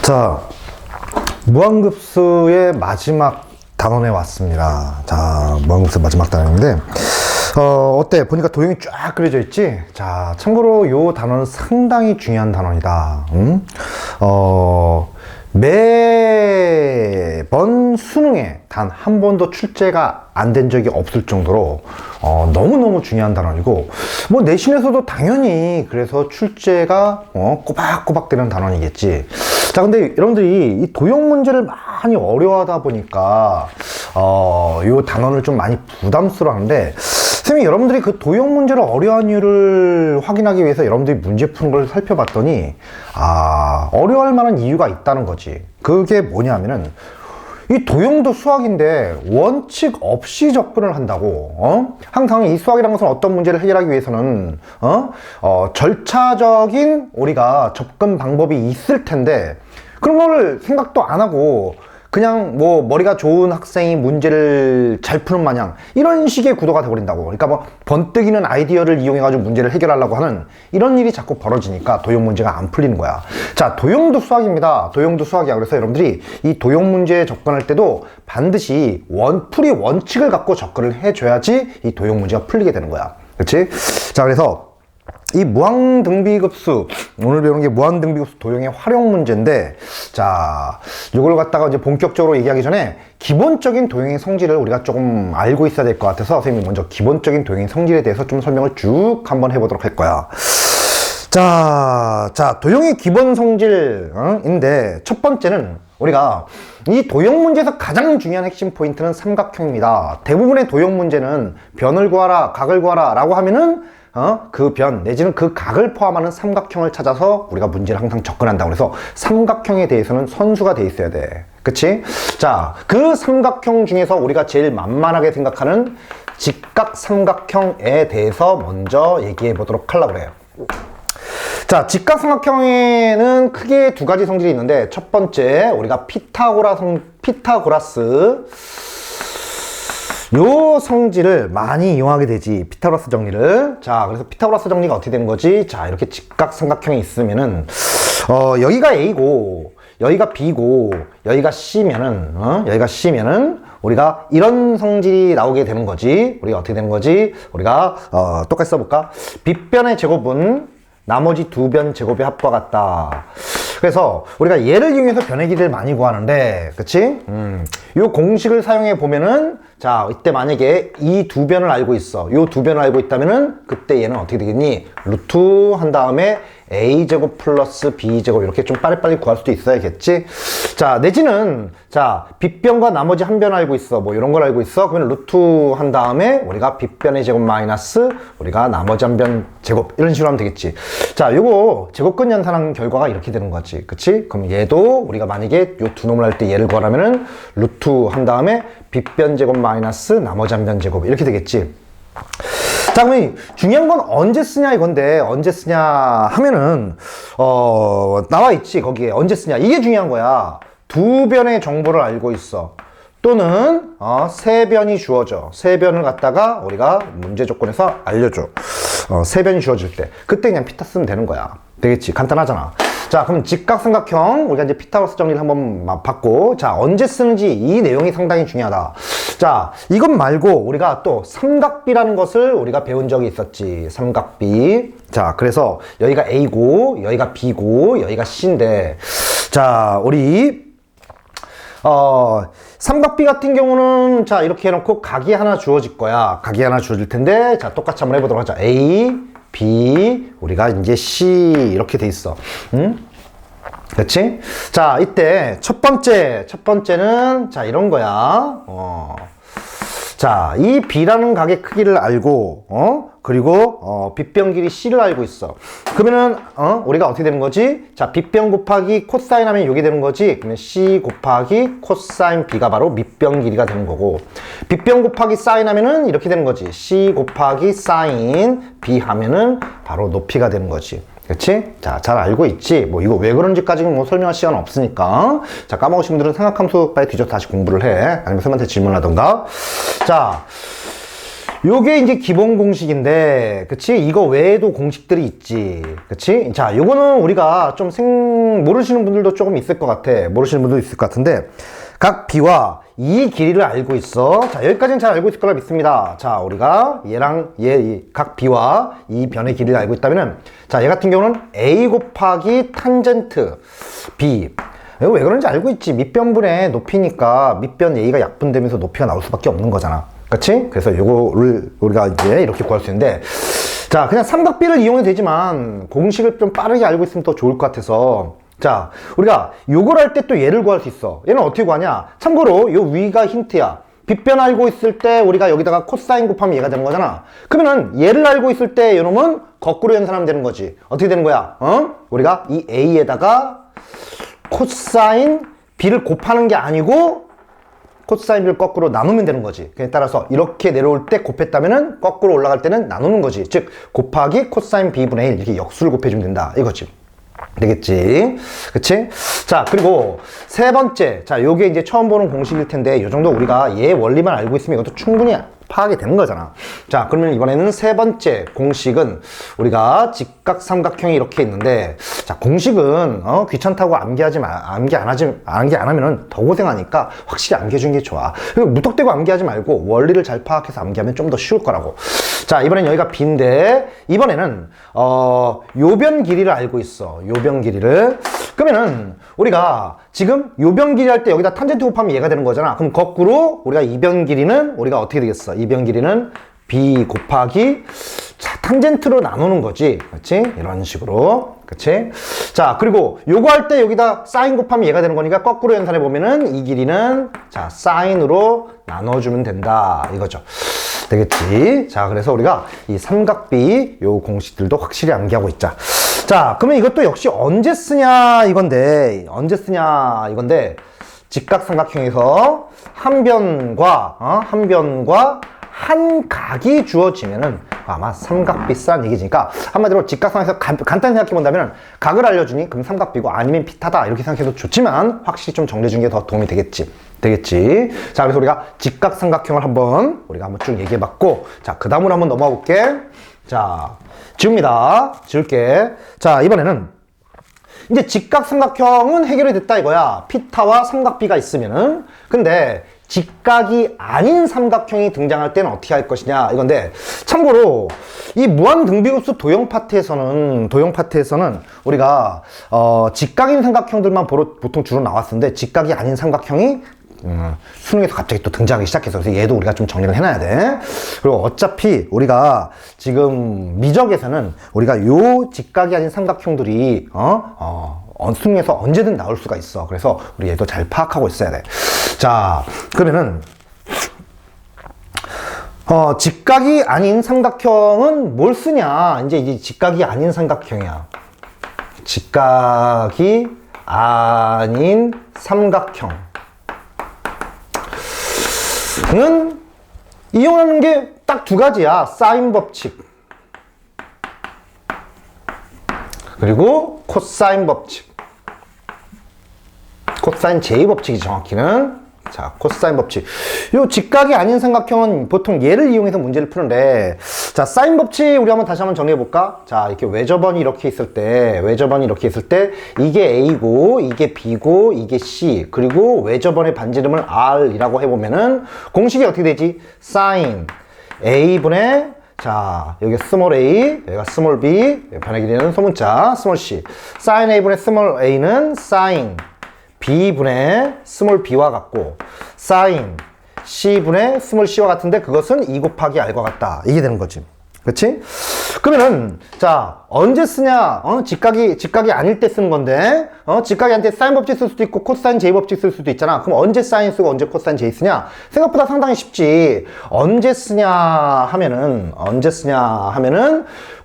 자, 무한급수의 마지막 단원에 왔습니다. 자, 무한급수 마지막 단원인데, 어때? 보니까 도형이 쫙 그려져 있지? 자, 참고로 요 단원은 상당히 중요한 단원이다. 매번 수능에 단 한 번도 출제가 안 된 적이 없을 정도로 너무너무 중요한 단원이고, 뭐 내신에서도 당연히 그래서 출제가 꼬박꼬박 되는 단원이겠지. 자, 근데 여러분들이 이 도형 문제를 많이 어려워하다 보니까 이 단원을 좀 많이 부담스러워하는데, 선생님이 여러분들이 그 도형 문제를 어려워한 이유를 확인하기 위해서 여러분들이 문제 푸는 걸 살펴봤더니 어려워할 만한 이유가 있다는 거지. 그게 뭐냐면은 이 도형도 수학인데 원칙 없이 접근을 한다고. 항상 이 수학이라는 것은 어떤 문제를 해결하기 위해서는 절차적인 우리가 접근 방법이 있을 텐데, 그런 걸 생각도 안 하고 그냥 뭐 머리가 좋은 학생이 문제를 잘 푸는 마냥 이런 식의 구도가 돼버린다고. 그러니까 뭐 번뜩이는 아이디어를 이용해가지고 문제를 해결하려고 하는 이런 일이 자꾸 벌어지니까 도형 문제가 안 풀리는 거야. 자, 도형도 수학입니다. 도형도 수학이야. 그래서 여러분들이 이 도형 문제에 접근할 때도 반드시 풀이 원칙을 갖고 접근을 해줘야지 이 도형 문제가 풀리게 되는 거야. 그렇지? 자, 그래서 이 무한등비급수, 오늘 배우는 게 무한등비급수 도형의 활용 문제인데, 자, 이걸 갖다가 이제 본격적으로 얘기하기 전에 기본적인 도형의 성질을 우리가 조금 알고 있어야 될 것 같아서 선생님이 먼저 기본적인 도형의 성질에 대해서 좀 설명을 쭉 한번 해보도록 할 거야. 자, 도형의 기본 성질인데, 첫 번째는 우리가 이 도형 문제에서 가장 중요한 핵심 포인트는 삼각형입니다. 대부분의 도형 문제는 변을 구하라, 각을 구하라 라고 하면은 그 변 내지는 그 각을 포함하는 삼각형을 찾아서 우리가 문제를 항상 접근한다고. 그래서 삼각형에 대해서는 선수가 돼 있어야 돼. 그치? 자, 그 삼각형 중에서 우리가 제일 만만하게 생각하는 직각삼각형에 대해서 먼저 얘기해 보도록 하려고 그래요. 자, 직각삼각형에는 크게 두 가지 성질이 있는데, 첫 번째 우리가 피타고라스 요 성질을 많이 이용하게 되지. 피타고라스 정리를. 자, 그래서 피타고라스 정리가 어떻게 되는 거지? 자, 이렇게 직각삼각형이 있으면은 여기가 A고 여기가 B고 여기가 C면은 우리가 이런 성질이 나오게 되는 거지. 우리가 어떻게 되는 거지? 우리가 똑같이 써볼까? 빗변의 제곱은 나머지 두 변 제곱의 합과 같다. 그래서 우리가 얘를 이용해서 변의 길이를 많이 구하는데, 그치? 요 공식을 사용해 보면은, 자, 이때 만약에 이 두 변을 알고 있어. 요 두 변을 알고 있다면은, 그때 얘는 어떻게 되겠니? 루트 한 다음에 a제곱 플러스 b제곱 이렇게 좀 빨리빨리 구할 수도 있어야겠지? 자, 내지는, 자, 빗변과 나머지 한 변 알고 있어. 뭐 이런 걸 알고 있어. 그러면 루트 한 다음에 우리가 빗변의 제곱 마이너스 우리가 나머지 한 변 제곱 이런 식으로 하면 되겠지. 자, 요거 제곱근 연산한 결과가 이렇게 되는 거지. 그치? 그럼 얘도 우리가 만약에 요 두 놈을 할 때 얘를 구하라면은 루트 한 다음에 빗변 제곱 마이너스 나머지 한 변 제곱 이렇게 되겠지. 자, 그럼 중요한 건 언제 쓰냐 이건데, 언제 쓰냐 하면은 나와 있지. 거기에 언제 쓰냐, 이게 중요한 거야. 두 변의 정보를 알고 있어. 또는 세 변이 주어져. 세 변을 갖다가 우리가 문제 조건에서 알려줘. 세 변이 주어질 때 그때 그냥 피타 쓰면 되는 거야. 되겠지? 간단하잖아. 자, 그럼 직각삼각형 우리가 이제 피타고라스 정리를 한번 봤고, 자, 언제 쓰는지 이 내용이 상당히 중요하다. 자, 이것 말고 우리가 또 삼각비라는 것을 우리가 배운 적이 있었지. 삼각비. 자, 그래서 여기가 A고 여기가 B고 여기가 C인데, 자, 우리 삼각비 같은 경우는 자, 이렇게 해놓고 각이 하나 주어질 거야. 각이 하나 주어질 텐데, 자, 똑같이 한번 해보도록 하자. A, B, 우리가 이제 C 이렇게 돼 있어. 그렇지? 자, 이때 첫 번째는 자, 이런 거야. 자, 이 B라는 각의 크기를 알고, 그리고 빗변 길이 C를 알고 있어. 그러면은 우리가 어떻게 되는 거지? 자, 빗변 곱하기 코사인 하면 이게 되는 거지. 그러면 C 곱하기 코사인 B가 바로 밑변 길이가 되는 거고, 빗변 곱하기 사인 하면은 이렇게 되는 거지. C 곱하기 사인 B 하면은 바로 높이가 되는 거지. 그치? 자, 잘 알고 있지? 뭐 이거 왜 그런지까지는 뭐 설명할 시간 없으니까. 자, 까먹으신 분들은 삼각함수 빨리 뒤져서 다시 공부를 해. 아니면 선생님한테 질문하던가. 자, 요게 이제 기본 공식인데, 그치? 이거 외에도 공식들이 있지. 그치? 자, 요거는 우리가 좀 모르시는 분들도 조금 있을 것 같아. 모르시는 분들도 있을 것 같은데, 각 B와 이 길이를 알고 있어. 자, 여기까지는 잘 알고 있을 거라 믿습니다. 자, 우리가 얘랑 각 B와 이 변의 길이를 알고 있다면은, 자, 얘 같은 경우는 A 곱하기 탄젠트 B. 이거 왜 그런지 알고 있지. 밑변분의 높이니까 밑변 A가 약분되면서 높이가 나올 수밖에 없는 거잖아. 그치? 그래서 요거를 우리가 이제 이렇게 구할 수 있는데, 자, 그냥 삼각비를 이용해도 되지만 공식을 좀 빠르게 알고 있으면 더 좋을 것 같아서, 자, 우리가 요걸 할 때 또 얘를 구할 수 있어. 얘는 어떻게 구하냐? 참고로 요 위가 힌트야. 빗변 알고 있을 때 우리가 여기다가 코사인 곱하면 얘가 되는 거잖아. 그러면은 얘를 알고 있을 때 요놈은 거꾸로 연산하면 되는 거지. 어떻게 되는 거야? 우리가 이 A에다가 코사인 B를 곱하는 게 아니고 코사인 B를 거꾸로 나누면 되는 거지. 그에 따라서 이렇게 내려올 때 곱했다면은 거꾸로 올라갈 때는 나누는 거지. 즉 곱하기 코사인 B분의 1 이렇게 역수를 곱해주면 된다 이거지. 되겠지? 그치? 자, 그리고 세 번째. 자, 요게 이제 처음 보는 공식일 텐데 요 정도 우리가 얘 원리만 알고 있으면 이것도 충분히 파악이 되는 거잖아. 자, 그러면 이번에는 세 번째 공식은 우리가 직각삼각형이 이렇게 있는데, 자, 공식은 귀찮다고 암기 안 하면은 더 고생하니까 확실히 암기해주는 게 좋아. 그리고 무턱대고 암기하지 말고 원리를 잘 파악해서 암기하면 좀 더 쉬울 거라고. 자, 이번엔 여기가 B인데 이번에는 요변 길이를 알고 있어. 요변 길이를. 그러면은 우리가 지금 요변 길이 할 때 여기다 탄젠트 곱하면 얘가 되는 거잖아. 그럼 거꾸로 우리가 이변 길이는 우리가 어떻게 되겠어? 이변 길이는 B 곱하기 탄젠트로 나누는 거지. 그렇지? 이런 식으로. 그렇지? 자, 그리고 요거 할 때 여기다 사인 곱하면 얘가 되는 거니까 거꾸로 연산해 보면은 이 길이는 자, 사인으로 나눠주면 된다. 이거죠. 되겠지? 자, 그래서 우리가 이 삼각비 요 공식들도 확실히 암기하고 있자. 자, 그러면 이것도 역시 언제 쓰냐 이건데, 직각삼각형에서 한 변과 한 각이 주어지면은 아마 삼각비슷한 얘기니까 한마디로 직각삼각형에서 간단히 생각해 본다면 각을 알려주니 그럼 삼각비고 아니면 비타다 이렇게 생각해도 좋지만 확실히 좀 정리해주는 게 더 도움이 되겠지. 자, 그래서 우리가 직각삼각형을 한번 쭉 얘기해 봤고, 자, 그 다음으로 한번 넘어가 볼게. 자, 지울게. 자, 이번에는 이제 직각삼각형은 해결이 됐다 이거야. 피타와 삼각비가 있으면은. 근데 직각이 아닌 삼각형이 등장할 때는 어떻게 할 것이냐 이건데, 참고로 이 무한등비급수 도형 파트에서는 우리가 직각인 삼각형들만 보통 주로 나왔었는데 직각이 아닌 삼각형이 수능에서 갑자기 또 등장하기 시작해서 그래서 얘도 우리가 좀 정리를 해놔야 돼. 그리고 어차피 우리가 지금 미적에서는 우리가 요 직각이 아닌 삼각형들이 수능에서 언제든 나올 수가 있어. 그래서 우리 얘도 잘 파악하고 있어야 돼. 자, 그러면은 직각이 아닌 삼각형은 뭘 쓰냐? 이제 직각이 아닌 삼각형이야. 직각이 아닌 삼각형은 이용하는 게 딱 두 가지야. 사인 법칙 그리고 코사인 법칙. 코사인 제이 법칙이 정확히는. 자, 코사인 법칙. 요 직각이 아닌 삼각형은 보통 얘를 이용해서 문제를 푸는데, 자, 사인 법칙 우리 다시 한번 정리해 볼까? 자, 이렇게 외접원이 이렇게 있을 때 이게 A고 이게 B고 이게 C, 그리고 외접원의 반지름을 R이라고 해보면은 공식이 어떻게 되지? 사인 A분의, 자, 여기 스몰 a, 여기가 스몰 b, 변의 길이는 소문자 스몰 c. 사인 a분의 스몰 a는 사인 b분의 스몰 b와 같고, 사인 c분의 스몰 c와 같은데 그것은 2 곱하기 r과 같다. 이게 되는 거지. 그렇지? 그러면은 자, 언제 쓰냐? 직각이 아닐 때 쓰는 건데, 직각이 아닐 때 사인 법칙 쓸 수도 있고 코사인 제이 법칙 쓸 수도 있잖아. 그럼 언제 사인 쓰고 언제 코사인 제이 쓰냐? 생각보다 상당히 쉽지. 언제 쓰냐 하면은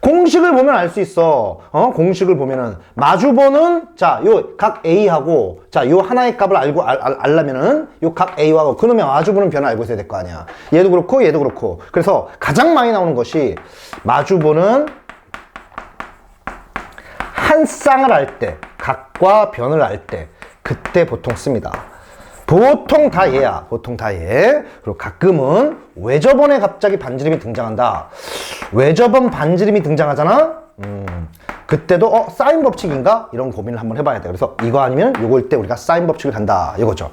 공식을 보면 알 수 있어. 공식을 보면은 마주보는, 자, 요 각 A하고, 자, 요 하나의 값을 알려면은 요 각 A와 그놈의 마주보는 변을 알고 있어야 될 거 아니야. 얘도 그렇고. 그래서 가장 많이 나오는 것이 마주보는 한 쌍을 알 때, 각과 변을 알 때, 그때 보통 씁니다. 보통 다 얘야. 보통 다 얘. 그리고 가끔은 외접원에 갑자기 반지름이 등장한다. 외접원 반지름이 등장하잖아? 그때도 사인 법칙인가? 이런 고민을 한번 해봐야 돼. 그래서 이거 아니면 요거일 때 우리가 사인 법칙을 간다. 이거죠.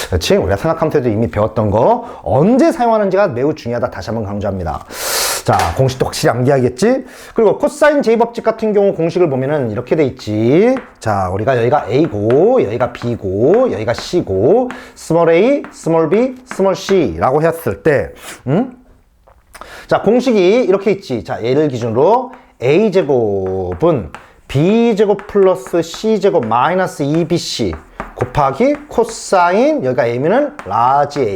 그렇지? 우리가 삼각함수에도 이미 배웠던 거 언제 사용하는지가 매우 중요하다. 다시 한번 강조합니다. 자, 공식도 확실히 암기하겠지? 그리고 코사인 제이법칙 같은 경우 공식을 보면은 이렇게 돼 있지. 자, 우리가 여기가 A고, 여기가 B고, 여기가 C고, 스몰 a, 스몰 b, 스몰 c라고 했을 때, 자, 공식이 이렇게 있지. 자, 얘를 기준으로 A제곱은 B제곱 플러스 C제곱 마이너스 2BC 곱하기 코사인, 여기가 A면은 라지 A.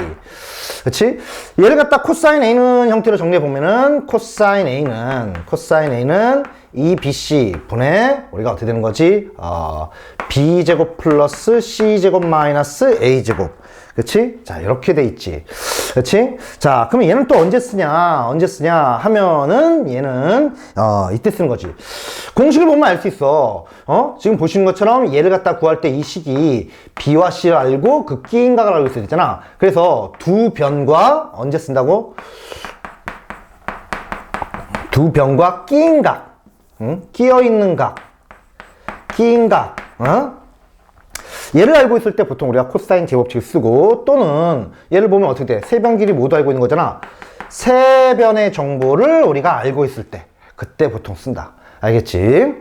그렇지? 얘를 갖다 코사인 A는 형태로 정리해보면은 코사인 A는 2BC 분의 우리가 어떻게 되는 거지? B제곱 플러스 C제곱 마이너스 A제곱. 그치? 자, 이렇게 돼 있지. 그치? 자, 그러면 얘는 또 언제 쓰냐 하면은 얘는, 이때 쓰는 거지. 공식을 보면 알 수 있어. 지금 보시는 것처럼 얘를 갖다 구할 때 이 식이 B와 C를 알고 그 끼인각을 알고 있어야 되잖아. 그래서 두 변과 언제 쓴다고? 두 변과 끼인각. 끼어있는 각. 끼인각. 얘를 알고 있을 때 보통 우리가 코사인 제법칙을 쓰고 또는 얘를 보면 어떻게 돼? 세 변 길이 모두 알고 있는 거잖아. 세 변의 정보를 우리가 알고 있을 때 그때 보통 쓴다. 알겠지?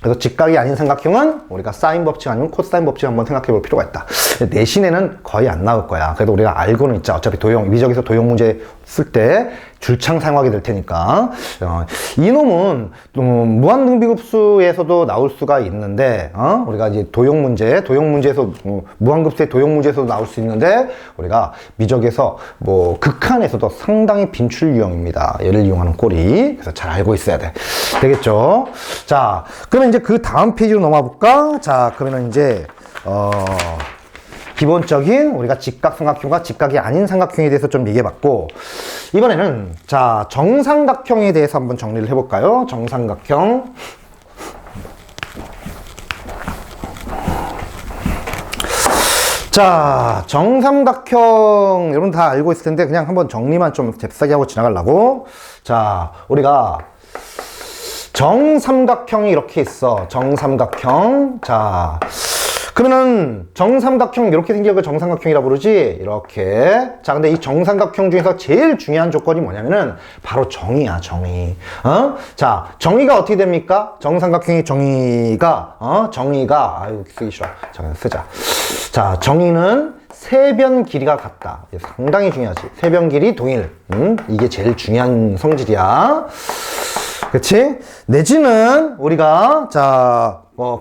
그래서 직각이 아닌 삼각형은 우리가 사인 법칙 아니면 코사인 법칙 한번 생각해 볼 필요가 있다. 내신에는 거의 안 나올 거야. 그래도 우리가 알고는 있자. 어차피 미적에서 도형 문제 쓸 때 줄창 사용하게 될 테니까. 이놈은 무한등비급수에서도 나올 수가 있는데, 우리가 이제 도형 문제에서 무한급수의 도형 문제에서도 나올 수 있는데, 우리가 미적에서 극한에서도 상당히 빈출 유형입니다. 얘를 이용하는 꼴이. 그래서 잘 알고 있어야 돼. 되겠죠? 자, 그러면 이제 그 다음 페이지로 넘어가 볼까? 자, 그러면 이제 기본적인 우리가 직각삼각형과 직각이 아닌 삼각형에 대해서 좀 얘기해봤고, 이번에는 자, 정삼각형에 대해서 한번 정리를 해볼까요? 정삼각형. 자, 정삼각형 여러분 다 알고 있을 텐데 그냥 한번 정리만 좀 잽싸게 하고 지나가려고. 자, 우리가 정삼각형이 이렇게 있어. 정삼각형. 자, 그러면은 정삼각형 이렇게 생긴 걸 정삼각형이라고 부르지. 이렇게. 자, 근데 이 정삼각형 중에서 제일 중요한 조건이 뭐냐면은 바로 정의야, 정의. 자, 정의가 어떻게 됩니까? 정삼각형의 정의가 아유, 쓰기 싫어. 잠깐 쓰자. 자, 정의는 세변 길이가 같다. 상당히 중요하지. 세변 길이 동일. 이게 제일 중요한 성질이야. 그치? 내지는 우리가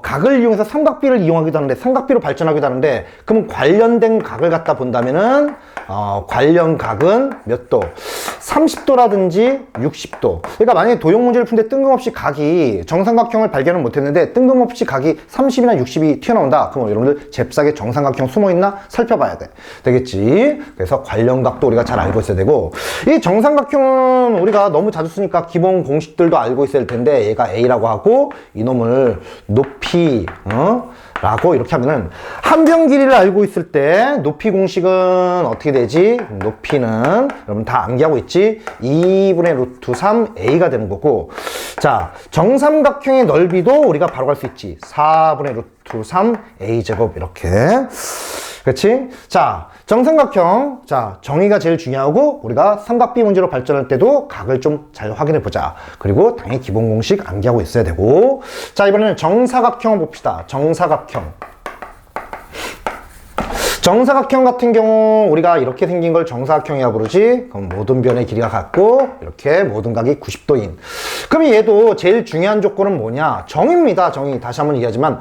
각을 이용해서 삼각비를 이용하기도 하는데 삼각비로 발전하기도 하는데 그럼 관련된 각을 갖다 본다면은 관련 각은 몇 도? 30도라든지 60도. 그러니까 만약에 도형 문제를 푸는데 뜬금없이 각이 정삼각형을 발견을 못했는데 뜬금없이 각이 30이나 60이 튀어나온다. 그럼 여러분들 잽싸게 정삼각형 숨어있나 살펴봐야 돼. 되겠지? 그래서 관련 각도 우리가 잘 알고 있어야 되고, 이 정삼각형은 우리가 너무 자주 쓰니까 기본 공식들도 알고 있어야 될 텐데 얘가 A라고 하고 이놈을 높이 라고 이렇게 하면은 한 변 길이를 알고 있을 때 높이 공식은 어떻게 되지? 높이는 여러분 다 암기하고 있지? 2분의 루트 3 A가 되는 거고, 자, 정삼각형의 넓이도 우리가 바로 갈 수 있지. 4분의 루트 3 A제곱 이렇게. 그렇지? 자, 정삼각형. 자, 정의가 제일 중요하고 우리가 삼각비 문제로 발전할 때도 각을 좀 잘 확인해 보자. 그리고 당연히 기본 공식 암기하고 있어야 되고. 자, 이번에는 정사각형 봅시다. 정사각형. 정사각형 같은 경우 우리가 이렇게 생긴 걸 정사각형이라고 부르지. 그럼 모든 변의 길이가 같고 이렇게 모든 각이 90도인. 그럼 얘도 제일 중요한 조건은 뭐냐? 정입니다. 정의. 다시 한번 얘기하지만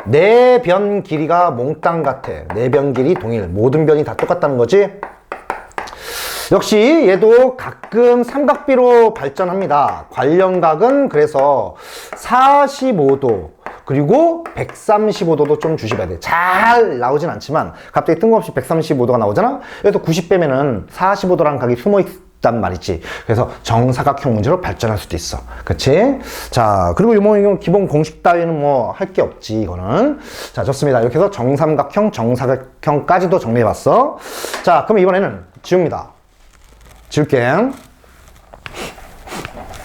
네 변 길이가 몽땅 같아. 네 변 길이 동일. 모든 변이 다 똑같다는 거지. 역시 얘도 가끔 삼각비로 발전합니다. 관련각은 그래서 45도 그리고 135도도 좀 주셔야 돼. 잘 나오진 않지만 갑자기 뜬금없이 135도가 나오잖아. 그래서 90 빼면은 45도라는 각이 숨어 있단 말이지. 그래서 정사각형 문제로 발전할 수도 있어. 그치? 자, 그리고 이건 기본 공식 따위는 뭐 할 게 없지, 이거는. 자, 좋습니다. 이렇게 해서 정삼각형, 정사각형까지도 정리해봤어. 자, 그럼 이번에는 지웁니다. 지울게.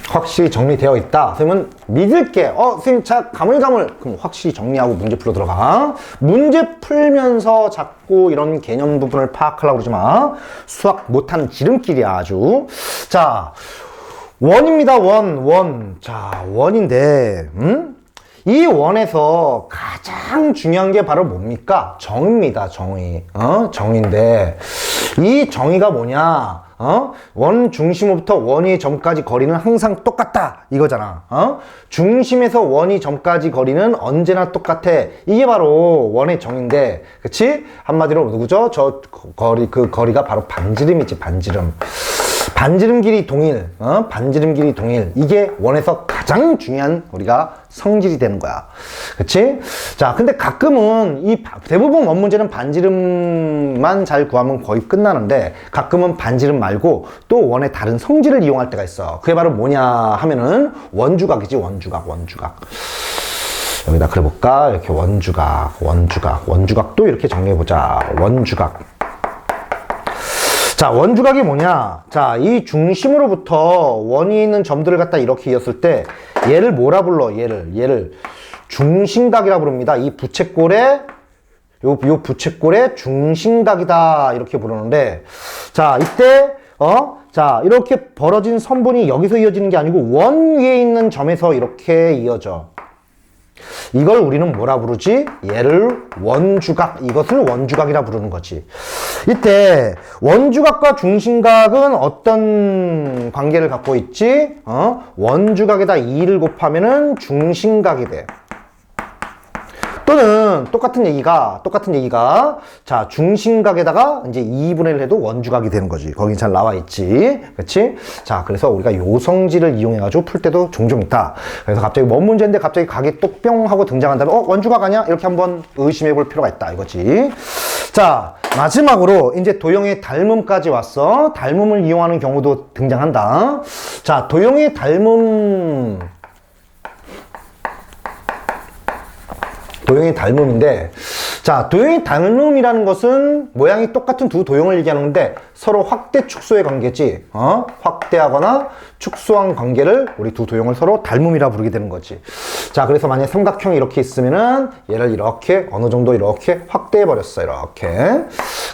확실히 정리되어 있다. 선생님은 믿을게. 선생님, 자, 가물가물. 그럼 확실히 정리하고 문제 풀러 들어가. 문제 풀면서 자꾸 이런 개념 부분을 파악하려고 그러지 마. 수학 못하는 지름길이야, 아주. 자, 원입니다, 원. 자, 원인데, 이 원에서 가장 중요한 게 바로 뭡니까? 정의입니다, 정의. 정의인데, 이 정의가 뭐냐? 원 중심으로부터 원의 점까지 거리는 항상 똑같다. 이거잖아. 중심에서 원의 점까지 거리는 언제나 똑같아. 이게 바로 원의 정의인데, 그치? 한마디로 누구죠? 저 거리, 그 거리가 바로 반지름이지, 반지름. 반지름 길이 동일, 반지름 길이 동일. 이게 원에서 가장 중요한 우리가 성질이 되는 거야. 그치? 자, 근데 가끔은 이 대부분 원 문제는 반지름만 잘 구하면 거의 끝나는데 가끔은 반지름 말고 또 원의 다른 성질을 이용할 때가 있어. 그게 바로 뭐냐 하면은 원주각이지, 원주각. 여기다 그려볼까? 이렇게 원주각도 이렇게 정리해보자. 원주각. 자, 원주각이 뭐냐? 자, 이 중심으로부터 원이 있는 점들을 갖다 이렇게 이었을 때 얘를 뭐라 불러? 얘를 중심각이라 부릅니다. 이 부채꼴의 요 부채꼴의 중심각이다 이렇게 부르는데, 자, 이때 자, 이렇게 벌어진 선분이 여기서 이어지는 게 아니고 원 위에 있는 점에서 이렇게 이어져. 이걸 우리는 뭐라 부르지? 얘를 원주각, 이것을 원주각이라 부르는 거지. 이때 원주각과 중심각은 어떤 관계를 갖고 있지? 원주각에다 2를 곱하면은 중심각이 돼. 또는 똑같은 얘기가 자, 중심각에다가 이제 2분의 1 해도 원주각이 되는 거지. 거기 잘 나와 있지. 그치? 자, 그래서 우리가 요 성질을 이용해가지고 풀 때도 종종 있다. 그래서 갑자기 뭔 문제인데 갑자기 각이 똑뿅 하고 등장한다면 원주각 아니야? 이렇게 한번 의심해 볼 필요가 있다. 이거지. 자, 마지막으로 이제 도형의 닮음까지 왔어. 닮음을 이용하는 경우도 등장한다. 자, 도형의 닮음인데, 자, 도형의 닮음이라는 것은 모양이 똑같은 두 도형을 얘기하는 건데 서로 확대 축소의 관계지. 확대하거나 축소한 관계를 우리 두 도형을 서로 닮음이라 부르게 되는 거지. 자, 그래서 만약에 삼각형이 이렇게 있으면은 얘를 이렇게 어느 정도 이렇게 확대해 버렸어. 이렇게.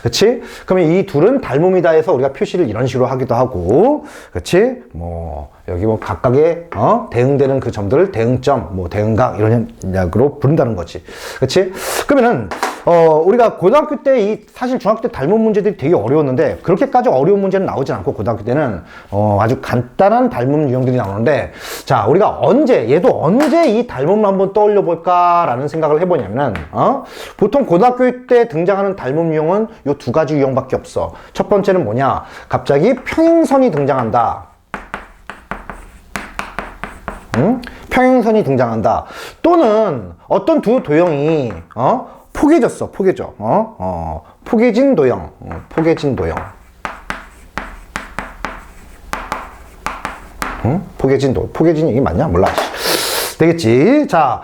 그치? 그러면 이 둘은 닮음이다 해서 우리가 표시를 이런 식으로 하기도 하고, 그치? 여기 각각의 대응되는 그 점들을 대응점, 대응각 이런 약으로 부른다는 거지. 그치? 그러면은 우리가 고등학교 때 사실 중학교 때 닮은 문제들이 되게 어려웠는데 그렇게까지 어려운 문제는 나오지 않고 고등학교 때는 아주 간단한 닮은 유형들이 나오는데, 자, 우리가 얘도 언제 이 닮음을 한번 떠올려 볼까라는 생각을 해보냐면은 보통 고등학교 때 등장하는 닮음 유형은 요 두 가지 유형밖에 없어. 첫 번째는 뭐냐? 갑자기 평행선이 등장한다. 평행선이 등장한다. 또는 어떤 두 도형이 포개져. 포개진 도형. 포개진 이게 맞냐? 몰라. 되겠지. 자,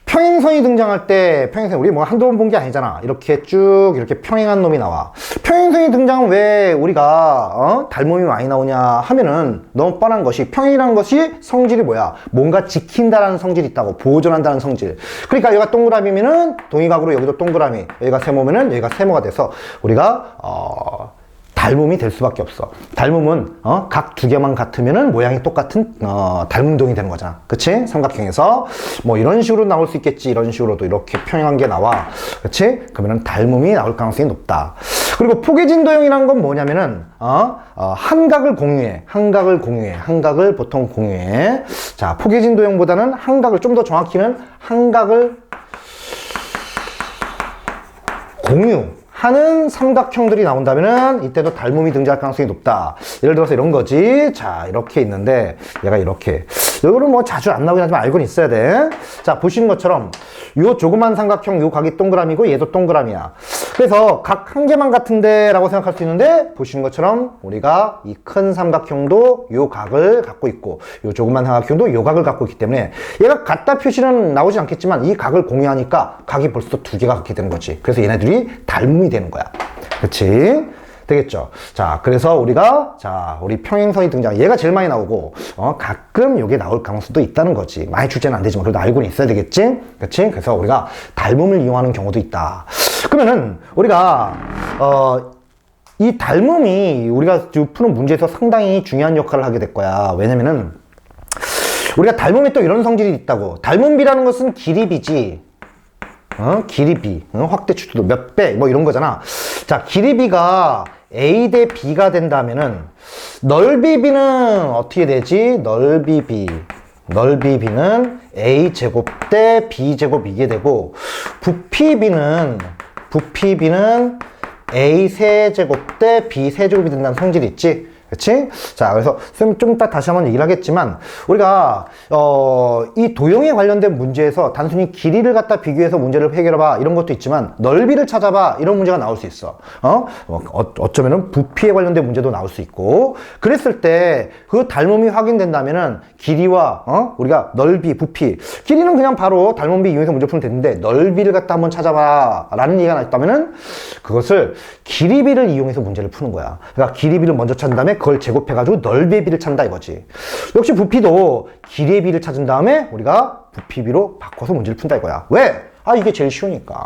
평행선이 등장할 때, 우리 한두 번 본 게 아니잖아. 이렇게 쭉, 이렇게 평행한 놈이 나와. 평행선이 등장하면 왜 우리가, 닮음이 많이 나오냐 하면은 너무 뻔한 것이, 평행이라는 것이 성질이 뭐야? 뭔가 지킨다라는 성질이 있다고, 보존한다는 성질. 그러니까 여기가 동그라미면은 동의각으로 여기도 동그라미, 여기가 세모면은 여기가 세모가 돼서 우리가, 닮음이 될 수밖에 없어. 닮음은 각 두 개만 같으면은 모양이 똑같은 닮음동이 되는 거잖아. 그치? 삼각형에서 이런 식으로 나올 수 있겠지. 이런 식으로도 이렇게 평행한 게 나와. 그치? 그러면은 닮음이 나올 가능성이 높다. 그리고 포개진 도형이란 건 뭐냐면은 한각을 공유해. 한각을 보통 공유해. 자, 포개진 도형보다는 한각을, 좀 더 정확히는 한각을 공유하는 삼각형들이 나온다면은 이때도 닮음이 등장할 가능성이 높다. 예를 들어서 이런 거지. 자, 이렇게 있는데 얘가 이렇게. 이거는 자주 안 나오긴 하지만 알고는 있어야 돼. 자, 보시는 것처럼 요 조그만 삼각형 요 각이 동그라미고 얘도 동그라미야. 그래서 각 한 개만 같은데 라고 생각할 수 있는데 보시는 것처럼 우리가 이 큰 삼각형도 요 각을 갖고 있고 요 조그만 삼각형도 요 각을 갖고 있기 때문에 얘가 같다 표시는 나오지 않겠지만 이 각을 공유하니까 각이 벌써 두 개가 같게 되는 거지. 그래서 얘네들이 닮음이 되는 거야. 그렇지? 되겠죠? 자, 그래서 우리가, 자, 우리 평행선이 등장. 얘가 제일 많이 나오고, 가끔 요게 나올 가능성도 있다는 거지. 많이 출제는 안 되지만, 그래도 알고는 있어야 되겠지? 그치? 그래서 우리가 닮음을 이용하는 경우도 있다. 그러면은, 우리가, 이 닮음이 우리가 푸는 문제에서 상당히 중요한 역할을 하게 될 거야. 왜냐면은, 우리가 닮음에 또 이런 성질이 있다고. 닮음비라는 것은 길이비지. 길이비, 확대 축도 몇 배, 뭐 이런 거잖아. 자, 길이비가 A 대 B가 된다면은, 넓이비는 어떻게 되지? 넓이비는 A 제곱 대 B 제곱 이게 되고, 부피비는 A 세제곱 대 B 세제곱이 된다는 성질이 있지? 그치? 자, 그래서 쌤 좀 이따 다시 한번 얘기를 하겠지만 우리가 이 도형에 관련된 문제에서 단순히 길이를 갖다 비교해서 문제를 해결해봐 이런 것도 있지만 넓이를 찾아봐 이런 문제가 나올 수 있어. 어쩌면은 부피에 관련된 문제도 나올 수 있고 그랬을 때 그 닮음이 확인된다면은 길이와 우리가 넓이, 부피 길이는 그냥 바로 닮음비 이용해서 문제 풀면 되는데 넓이를 갖다 한번 찾아봐 라는 얘기가 나왔다면은 그것을 길이비를 이용해서 문제를 푸는 거야. 그러니까 길이비를 먼저 찾은 다음에 그걸 제곱해가지고 넓이의 비를 찾는다 이거지. 역시 부피도 길이의 비를 찾은 다음에 우리가 부피비로 바꿔서 문제를 푼다 이거야. 왜? 이게 제일 쉬우니까.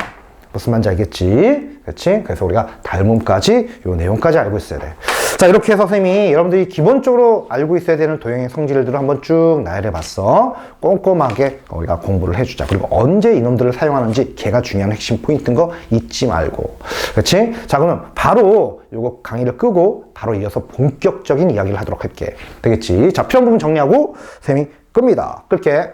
무슨 말인지 알겠지? 그렇지? 그래서 우리가 닮음까지 요 내용까지 알고 있어야 돼. 자, 이렇게 해서 선생님이 여러분들이 기본적으로 알고 있어야 되는 도형의 성질들을 한번 쭉 나열해 봤어. 꼼꼼하게 우리가 공부를 해주자. 그리고 언제 이놈들을 사용하는지 걔가 중요한 핵심 포인트인 거 잊지 말고. 그렇지? 자, 그러면 바로 요거 강의를 끄고 바로 이어서 본격적인 이야기를 하도록 할게. 되겠지? 자, 필요한 부분 정리하고 선생님이 끕니다. 끌게.